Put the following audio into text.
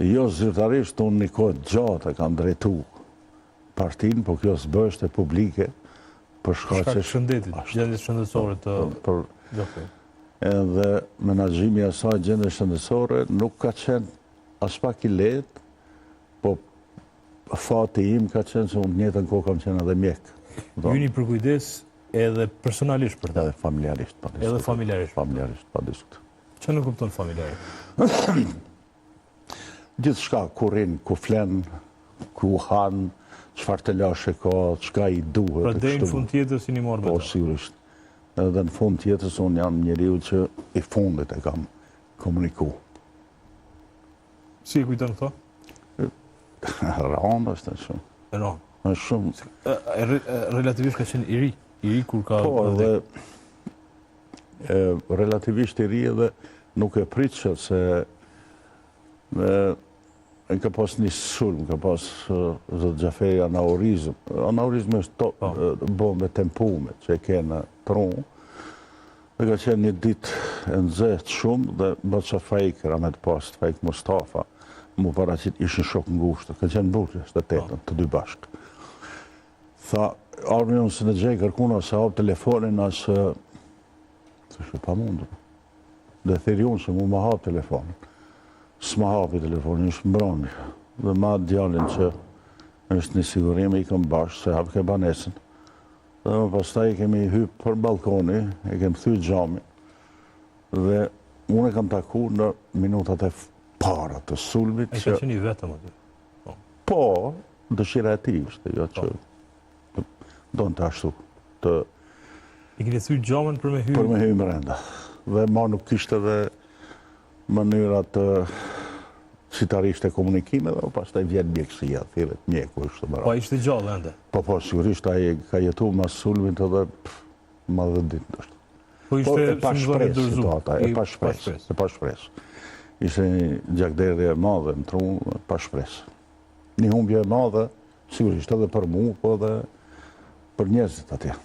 Jo zyrtarisht, unë një kohë gjatë e kam drejtu partinë, po kjo s'bështë e publike, për shkak të shëndetit, gjendjes shëndetësore të Gjokaj. Edhe menaxhimi i asaj gjendjes shëndetësore nuk ka qenë as pak i lehtë, po fati im ka qenë se unë njëtën kohë kam qenë edhe mjek. Juni për kujdes edhe personalisht për ta? Edhe familjarisht, pa diskut. Edhe familjarisht? Familjarisht, pa diskut. Që në kupton familjarisht? Gjithë shka, ku rinë, ku flenë, ku hanë, qëfar të lashe ka, qëka i duhet. Pra dhe në fund tjetës i një morë me ta? Po, sigurisht. Edhe në fund tjetës unë jam njeriu që i fundit e kam komuniku. Si e kujton këto? Ranë është e shumë. Ranë? Është shumë. Relativisht ka qenë i ri? I ri kur ka... Po, edhe relativisht i ri edhe nuk e pritë që se në ka pas një sulm, ka pas Zot Gjaferi anaurizm. Anaurizm është bombe tempume që e kena trunë. Dhe ka qenë një ditë e nëzehtë shumë dhe bërë që Fajk Ramet Post, Fajk Mustafa, mu paraqit ishin shok ngushtë. Ka qenë burqë, 78, të dy bashkë. Tha, armi unë se në gjej kërkuna se hapë telefonin asë... Të shë pa mundur. Dhe thiri unë se mu ma hapë telefonin. S'ma hapi telefonin, ishë mbroni. Dhe ma djallin që është një sigurime, i këm bashkë, se hapë ke banesën. Dhe më pastaj kemi hypë për balkoni, e kemi thyë gjami. Dhe unë e kam taku në minutat e para të sulmit. E ka qenë i vetëm aty? Po, dëshira e ti ishte, jo që do në të ashtu. I keni thyë gjamin për me hypë? Për me hypë mrenda. Dhe ma nuk kishte dhe mënyrat qitarisht e komunikime dhe pas të vjetë mjekësia, thirët mjeku është të mëra. Pa ishte gjallë ende? Po, sigurisht, a i ka jetu mas sulmit edhe ma dhe ditë është. Po ishte e pa shpresë situata, e pa shpresë. Ishte një gjakderdhje e madhe në trunë, pa shpresë. Një humbje e madhe, sigurisht edhe për mu, po edhe për njerëzit atje.